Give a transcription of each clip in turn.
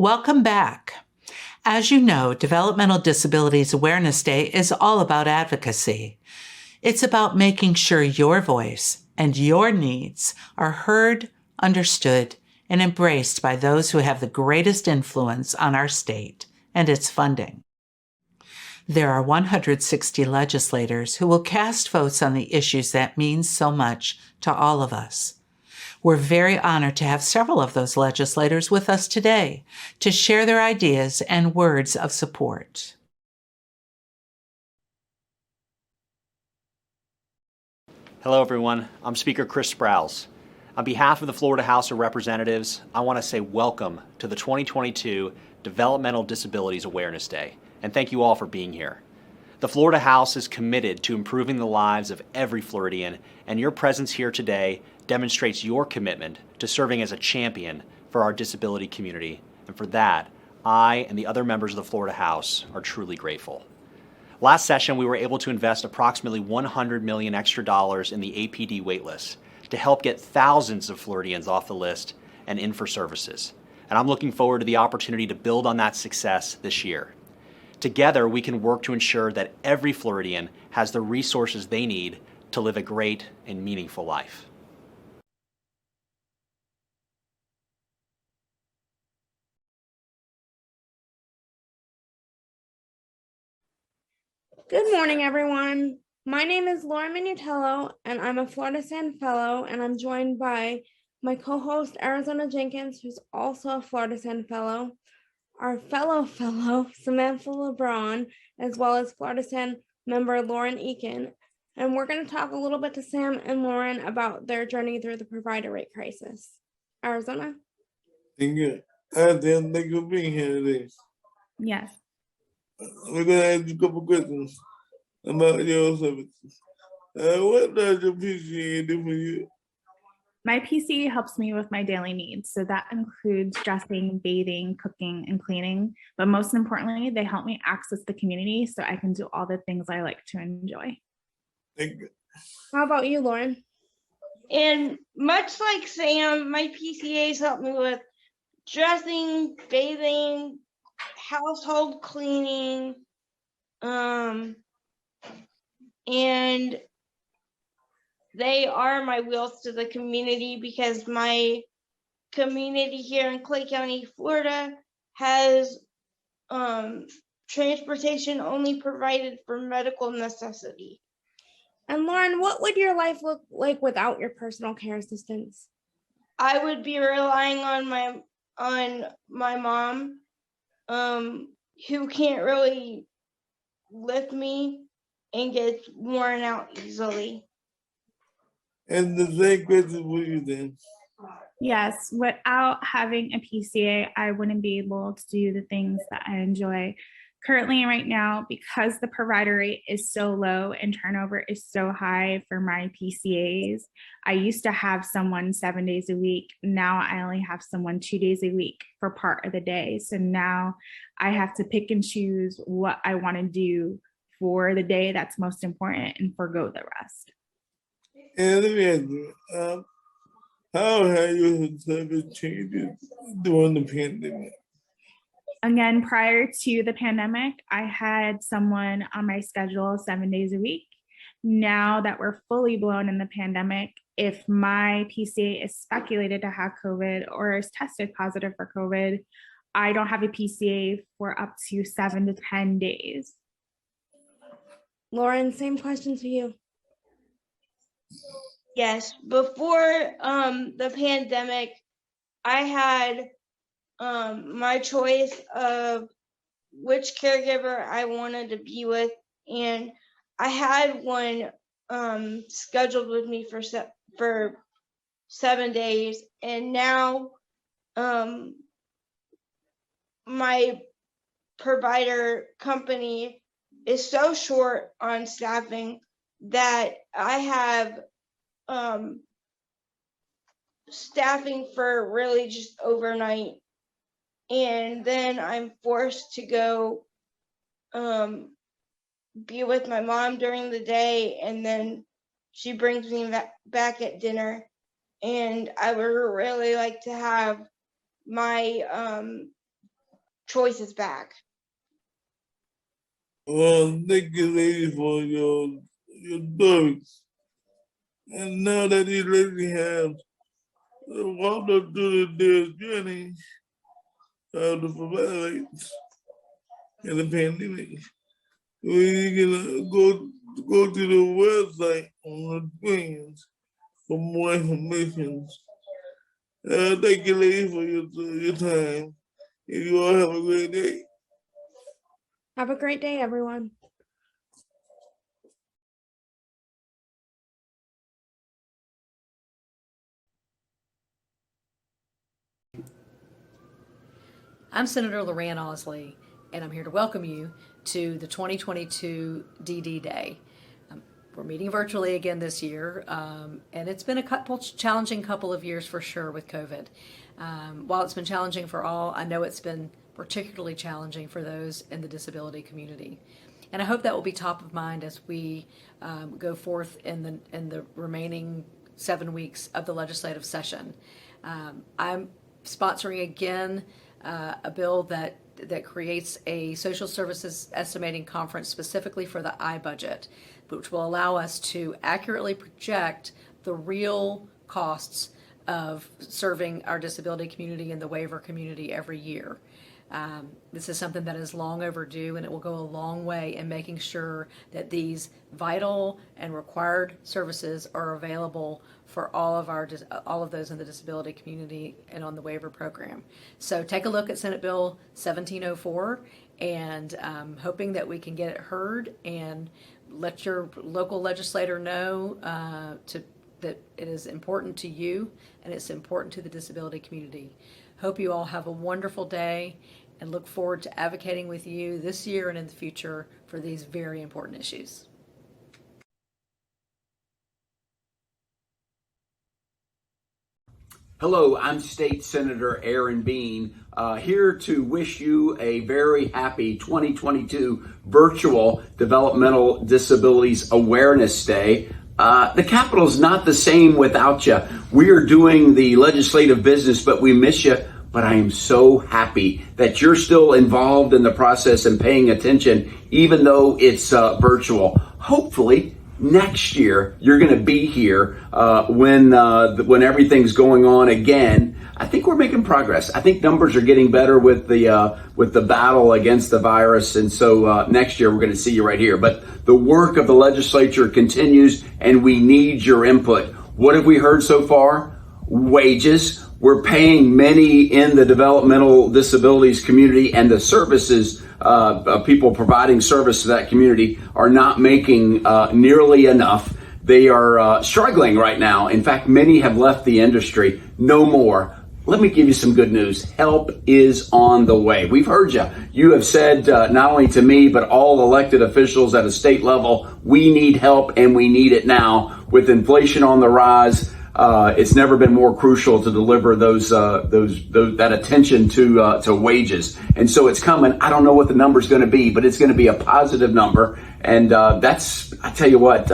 Welcome back. As you know, Developmental Disabilities Awareness Day is all about advocacy. It's about making sure your voice and your needs are heard, understood, and embraced by those who have the greatest influence on our state and its funding. There are 160 legislators who will cast votes on the issues that mean so much to all of us. We're very honored to have several of those legislators with us today to share their ideas and words of support. Hello, everyone. I'm Speaker Chris Sprouse. On behalf of the Florida House of Representatives, I want to say welcome to the 2022 Developmental Disabilities Awareness Day, and thank you all for being here. The Florida House is committed to improving the lives of every Floridian, and your presence here today demonstrates your commitment to serving as a champion for our disability community, and for that, I and the other members of the Florida House are truly grateful. Last session, we were able to invest approximately $100 million extra in the APD waitlist to help get thousands of Floridians off the list and in for services. And I'm looking forward to the opportunity to build on that success this year. Together, we can work to ensure that every Floridian has the resources they need to live a great and meaningful life. Good morning, everyone. My name is Laura Minutello, and I'm a Florida SAN Fellow, and I'm joined by my co-host, Arizona Jenkins, who's also a Florida SAN Fellow, our fellow, Samantha LeBron, as well as Florida SAN member Lauren Eakin. And we're going to talk a little bit to Sam and Lauren about their journey through the provider rate crisis. Arizona? Thank you. Thank you for being here today. Yes. We're going to ask you a couple questions about your services. What does your PCA do for you? My PCA helps me with my daily needs. So that includes dressing, bathing, cooking, and cleaning. But most importantly, they help me access the community so I can do all the things I like to enjoy. Thank you. How about you, Lauren? And much like Sam, my PCAs help me with dressing, bathing, household cleaning, and they are my wheels to the community because my community here in Clay County, Florida has transportation only provided for medical necessity. And Lauren, what would your life look like without your personal care assistance? I would be relying on my mom, who can't really lift me and gets worn out easily. And the same question for you then. Yes, without having a PCA, I wouldn't be able to do the things that I enjoy. Currently, right now, because the provider rate is so low and turnover is so high for my PCAs, I used to have someone 7 days a week. Now I only have someone 2 days a week for part of the day. So now I have to pick and choose what I want to do for the day that's most important and forgo the rest. And let me ask you, how have your service changed during the pandemic? Again, prior to the pandemic, I had someone on my schedule 7 days a week. Now that we're fully blown in the pandemic, if my PCA is speculated to have COVID or is tested positive for COVID, I don't have a PCA for up to 7 to 10 days. Lauren, same question to you. Yes, before the pandemic, I had my choice of which caregiver I wanted to be with, and I had one scheduled with me for 7 days, and now my provider company is so short on staffing that I have staffing for really just overnight, and then I'm forced to go be with my mom during the day, and then she brings me back at dinner. And I would really like to have my choices back. Well, thank you, lady, for your stories. And now that these ladies have walked us through their journey of the providers and the pandemic, we can go to the website on the screens for more information. Thank you, ladies, for your time. And you all have a great day. Have a great day, everyone. I'm Senator Lorraine Osley, and I'm here to welcome you to the 2022 DD Day. We're meeting virtually again this year, and it's been a challenging couple of years for sure with COVID. While it's been challenging for all, I know it's been particularly challenging for those in the disability community. And I hope that will be top of mind as we go forth in the remaining 7 weeks of the legislative session. I'm sponsoring again a bill that creates a social services estimating conference specifically for the I budget, which will allow us to accurately project the real costs of serving our disability community and the waiver community every year. This is something that is long overdue, and it will go a long way in making sure that these vital and required services are available for all of those in the disability community and on the waiver program. So take a look at Senate Bill 1704, and hoping that we can get it heard and let your local legislator know that it is important to you and it's important to the disability community. Hope you all have a wonderful day and look forward to advocating with you this year and in the future for these very important issues. Hello, I'm State Senator Aaron Bean, here to wish you a very happy 2022 virtual Developmental Disabilities Awareness Day. The Capitol is not the same without you. We are doing the legislative business, but we miss you. But I am so happy that you're still involved in the process and paying attention, even though it's virtual. Hopefully, next year you're going to be here when everything's going on again. I think we're making progress. I think numbers are getting better with the battle against the virus, and so next year we're going to see you right here. But the work of the legislature continues, and we need your input. What have we heard so far? Wages. We're paying many in the developmental disabilities community, and the services, people providing service to that community are not making nearly enough. They are struggling right now. In fact, many have left the industry. No more. Let me give you some good news. Help is on the way. We've heard you. You have said, not only to me, but all elected officials at a state level, we need help and we need it now. With inflation on the rise, it's never been more crucial to deliver that attention to wages. And so it's coming. I don't know what the number's going to be, but it's going to be a positive number. And I tell you what,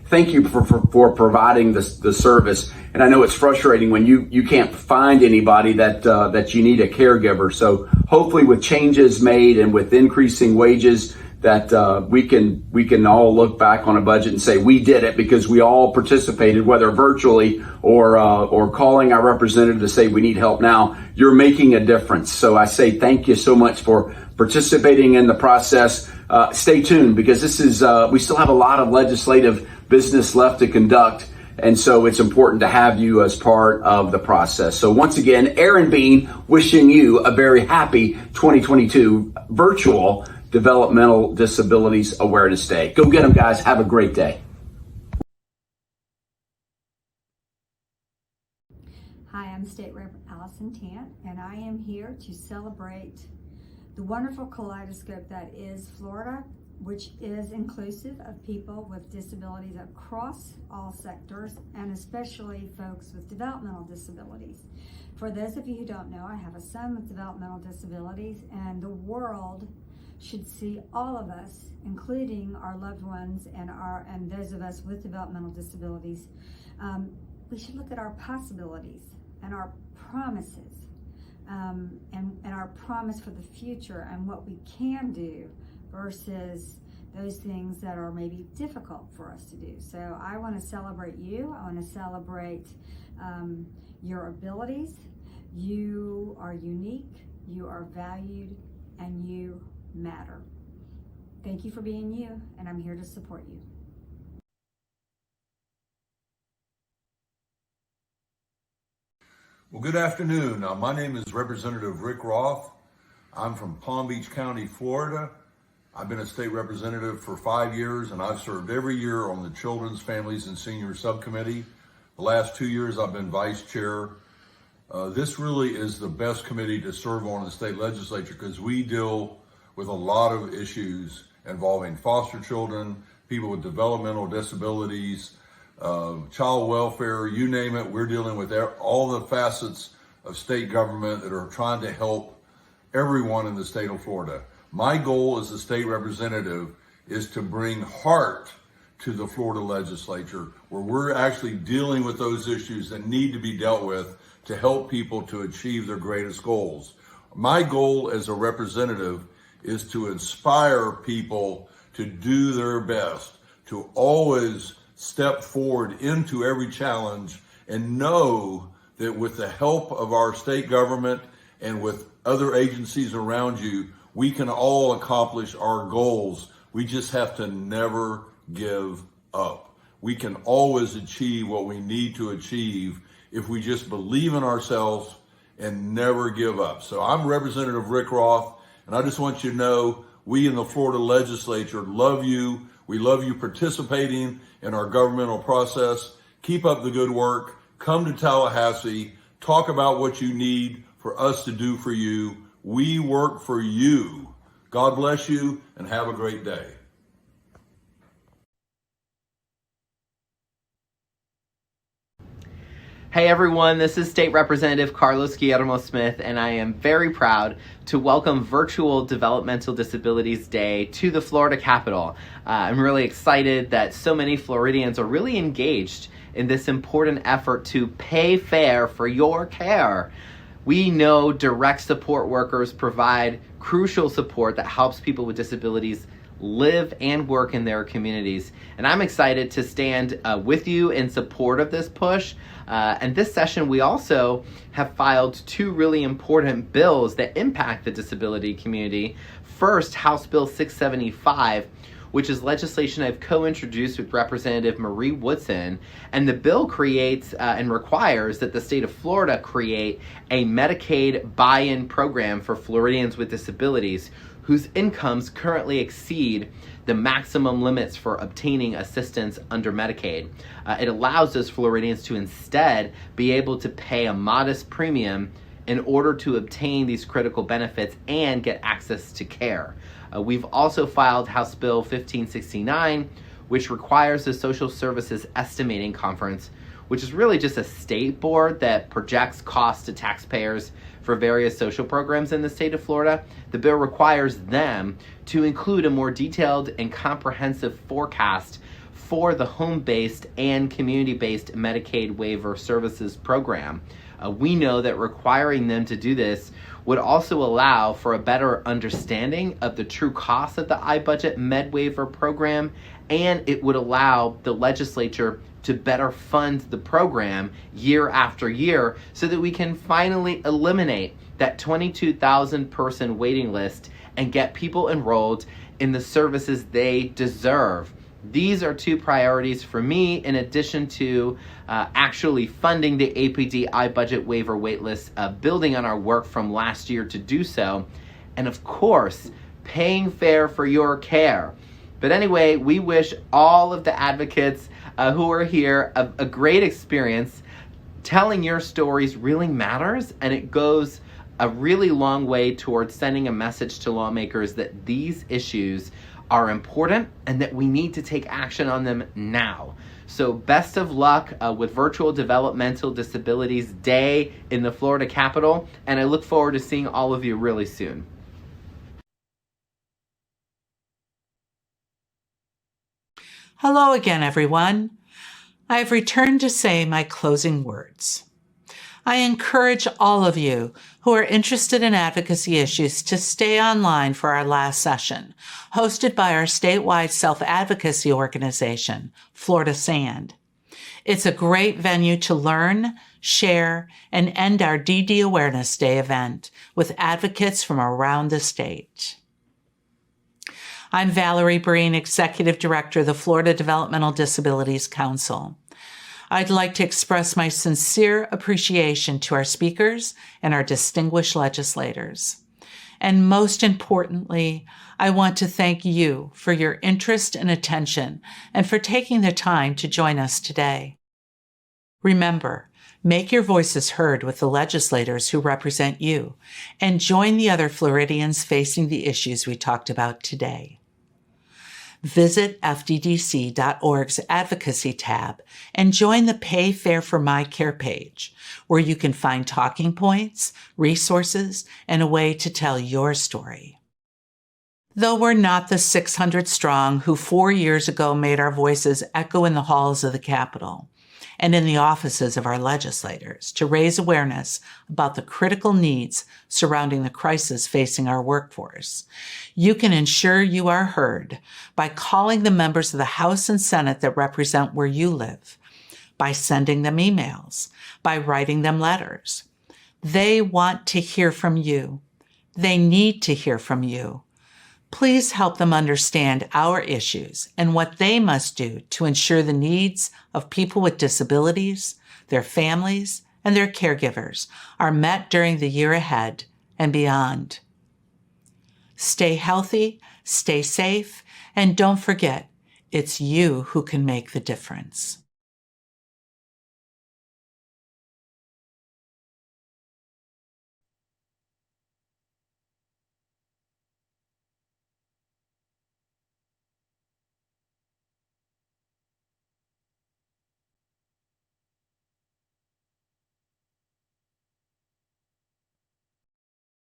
thank you for providing the service. And I know it's frustrating when you can't find anybody that you need a caregiver. So hopefully with changes made and with increasing wages, that we can all look back on a budget and say we did it because we all participated, whether virtually or calling our representative to say we need help now. You're making a difference. So I say thank you so much for participating in the process. Stay tuned because this is we still have a lot of legislative business left to conduct. And so it's important to have you as part of the process. So once again, Aaron Bean wishing you a very happy 2022 virtual Developmental Disabilities Awareness Day. Go get them, guys. Have a great day. Hi, I'm State Rep. Allison Tant, and I am here to celebrate the wonderful kaleidoscope that is Florida, which is inclusive of people with disabilities across all sectors, and especially folks with developmental disabilities. For those of you who don't know, I have a son with developmental disabilities, and the world should see all of us, including our loved ones and those of us with developmental disabilities. We should look at our possibilities and our promises and our promise for the future and what we can do versus those things that are maybe difficult for us to do. So I want to celebrate you. I want to celebrate your abilities. You are unique, you are valued, and you matter. Thank you for being you, and I'm here to support you. Well, good afternoon. My name is Representative Rick Roth. I'm from Palm Beach County, Florida. I've been a state representative for 5 years, and I've served every year on the Children's, Families, and Seniors Subcommittee. The last 2 years, I've been vice chair. This really is the best committee to serve on in the state legislature because we deal with a lot of issues involving foster children, people with developmental disabilities, child welfare, you name it. We're dealing with all the facets of state government that are trying to help everyone in the state of Florida. My goal as a state representative is to bring heart to the Florida legislature, where we're actually dealing with those issues that need to be dealt with to help people to achieve their greatest goals. My goal as a representative is to inspire people to do their best, to always step forward into every challenge and know that with the help of our state government and with other agencies around you, we can all accomplish our goals. We just have to never give up. We can always achieve what we need to achieve if we just believe in ourselves and never give up. So I'm Representative Rick Roth, and I just want you to know we in the Florida legislature love you. We love you participating in our governmental process. Keep up the good work. Come to Tallahassee. Talk about what you need for us to do for you. We work for you. God bless you and have a great day. Hey everyone, this is State Representative Carlos Guillermo Smith, and I am very proud to welcome Virtual Developmental Disabilities Day to the Florida Capitol. I'm really excited that so many Floridians are really engaged in this important effort to pay fair for your care. We know direct support workers provide crucial support that helps people with disabilities live and work in their communities. And I'm excited to stand with you in support of this push. And this session, we also have filed two really important bills that impact the disability community. First, House Bill 675, which is legislation I've co-introduced with Representative Marie Woodson. And the bill creates and requires that the state of Florida create a Medicaid buy-in program for Floridians with disabilities whose incomes currently exceed the maximum limits for obtaining assistance under Medicaid. It allows those Floridians to instead be able to pay a modest premium in order to obtain these critical benefits and get access to care. We've also filed House Bill 1569, which requires the Social Services Estimating Conference, which is really just a state board that projects costs to taxpayers for various social programs in the state of Florida. The bill requires them to include a more detailed and comprehensive forecast for the home-based and community-based Medicaid waiver services program. We know that requiring them to do this would also allow for a better understanding of the true cost of the iBudget Med Waiver program, and it would allow the legislature to better fund the program year after year so that we can finally eliminate that 22,000 person waiting list and get people enrolled in the services they deserve. These are two priorities for me, in addition to actually funding the APD iBudget waiver waitlist, building on our work from last year to do so, and of course, paying fair for your care. But anyway, we wish all of the advocates who are here a great experience. Telling your stories really matters, and it goes a really long way towards sending a message to lawmakers that these issues are important and that we need to take action on them now. So best of luck with Virtual Developmental Disabilities Day in the Florida Capitol, and I look forward to seeing all of you really soon. Hello again, everyone. I have returned to say my closing words. I encourage all of you who are interested in advocacy issues to stay online for our last session, hosted by our statewide self-advocacy organization, Florida SAND. It's a great venue to learn, share, and end our DD Awareness Day event with advocates from around the state. I'm Valerie Breen, Executive Director of the Florida Developmental Disabilities Council. I'd like to express my sincere appreciation to our speakers and our distinguished legislators. And most importantly, I want to thank you for your interest and attention and for taking the time to join us today. Remember, make your voices heard with the legislators who represent you and join the other Floridians facing the issues we talked about today. Visit FDDC.org's advocacy tab and join the Pay Fair for My Care page, where you can find talking points, resources, and a way to tell your story. Though we're not the 600 strong who 4 years ago made our voices echo in the halls of the Capitol and in the offices of our legislators to raise awareness about the critical needs surrounding the crisis facing our workforce, you can ensure you are heard by calling the members of the House and Senate that represent where you live, by sending them emails, by writing them letters. They want to hear from you. They need to hear from you. Please help them understand our issues and what they must do to ensure the needs of people with disabilities, their families, and their caregivers are met during the year ahead and beyond. Stay healthy, stay safe, and don't forget, it's you who can make the difference.